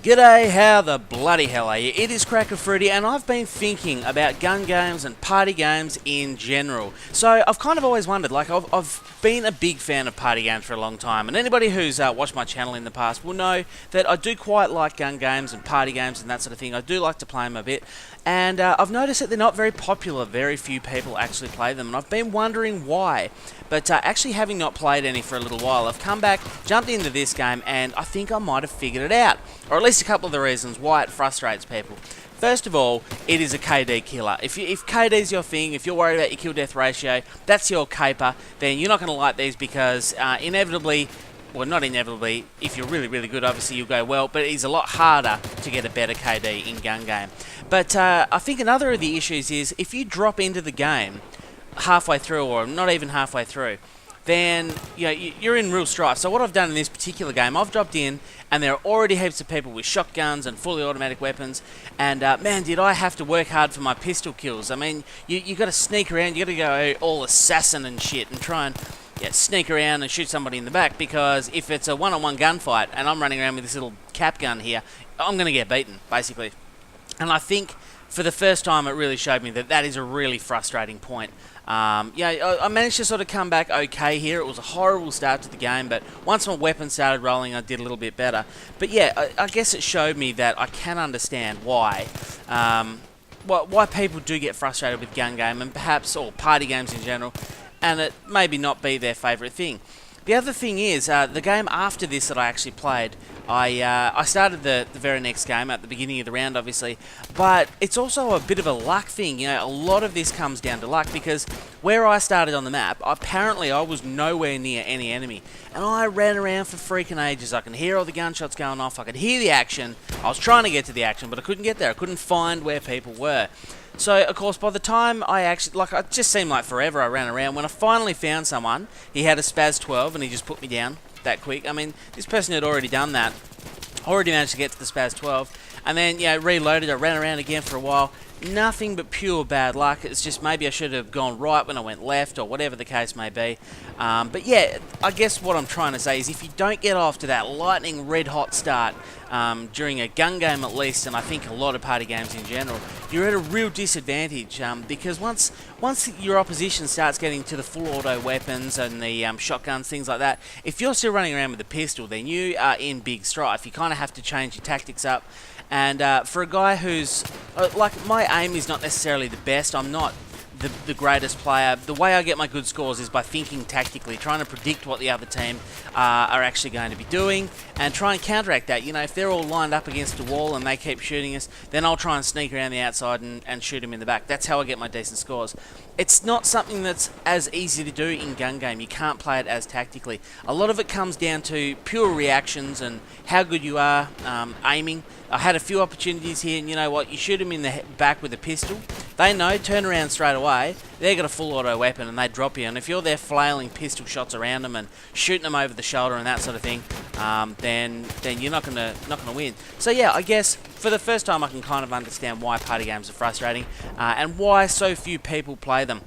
G'day, how the bloody hell are you? It is CrackAFruity, and I've been thinking about gun games and party games in general. So I've kind of always wondered, like I've been a big fan of party games for a long time, and anybody who's watched my channel in the past will know that I do quite like gun games and party games and that sort of thing. I do like to play them a bit, and I've noticed that they're not very popular. Very few people actually play them, and I've been wondering why. But actually having not played any for a little while, I've come back, jumped into this game, and I think I might have figured it out. Or at least a couple of the reasons why it frustrates people. First of all, it is a KD killer. If KD's your thing, if you're worried about your kill-death ratio, that's your caper, then you're not going to like these because inevitably, well, not inevitably, if you're really, really good, obviously you'll go well, but it is a lot harder to get a better KD in gun game. But I think another of the issues is if you drop into the game halfway through, or not even halfway through, then you're in real strife. So what I've done in this particular game, I've dropped in, and there are already heaps of people with shotguns and fully automatic weapons, and man, did I have to work hard for my pistol kills. I mean, you got to sneak around, you got to go all assassin and shit, and try and sneak around and shoot somebody in the back, because if it's a one-on-one gunfight, and I'm running around with this little cap gun here, I'm going to get beaten, basically. And I think for the first time it really showed me that that is a really frustrating point. I managed to sort of come back okay here. It was a horrible start to the game, but once my weapon started rolling, I did a little bit better. But yeah, I guess it showed me that I can understand why people do get frustrated with gun game and perhaps, or party games in general, and it maybe not be their favourite thing. The other thing is, the game after this that I actually played, I started the very next game at the beginning of the round, obviously, but it's also a bit of a luck thing. You know, a lot of this comes down to luck, because where I started on the map, apparently I was nowhere near any enemy, and I ran around for freaking ages. I can hear all the gunshots going off, I could hear the action, I was trying to get to the action, but I couldn't get there, I couldn't find where people were. So, of course, by the time I actually, it just seemed like forever I ran around. When I finally found someone, he had a Spaz 12 and he just put me down that quick. I mean, this person had already done that, already managed to get to the Spaz 12, and then, reloaded. I ran around again for a while. Nothing but pure bad luck. It's just maybe I should have gone right when I went left, or whatever the case may be. But yeah, I guess what I'm trying to say is if you don't get off to that lightning red hot start during a gun game at least, and I think a lot of party games in general, you're at a real disadvantage, because once your opposition starts getting to the full auto weapons and the shotguns, things like that, if you're still running around with a pistol, then you are in big strife. You kind of have to change your tactics up. And for a guy who's, my aim is not necessarily the best, I'm not the greatest player. The way I get my good scores is by thinking tactically, trying to predict what the other team are actually going to be doing, and try and counteract that. You know, if they're all lined up against the wall and they keep shooting us, then I'll try and sneak around the outside and shoot them in the back. That's how I get my decent scores. It's not something that's as easy to do in gun game. You can't play it as tactically. A lot of it comes down to pure reactions and how good you are aiming. I had a few opportunities here, and you know what? You shoot them in the back with a pistol. They know, turn around straight away. They've got a full auto weapon and they drop you. And if you're there flailing pistol shots around them and shooting them over the shoulder and that sort of thing, then you're not gonna win. So yeah, I guess for the first time I can kind of understand why party games are frustrating and why so few people play them.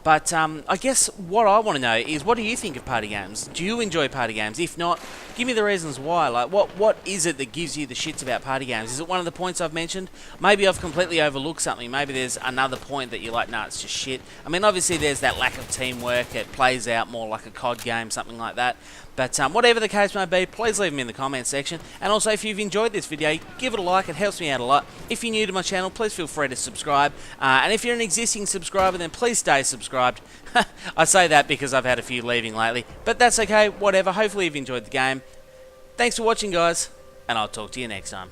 But I guess what I want to know is, what do you think of party games? Do you enjoy party games? If not, give me the reasons why. Like, what is it that gives you the shits about party games? Is it one of the points I've mentioned? Maybe I've completely overlooked something. Maybe there's another point that you're like, nah, it's just shit. I mean, obviously there's that lack of teamwork. It plays out more like a COD game, something like that. But whatever the case may be, please leave them in the comments section. And also, if you've enjoyed this video, give it a like. It helps me out a lot. If you're new to my channel, please feel free to subscribe. And if you're an existing subscriber, then please stay subscribed. I say that because I've had a few leaving lately. But that's okay, whatever. Hopefully you've enjoyed the game. Thanks for watching, guys. And I'll talk to you next time.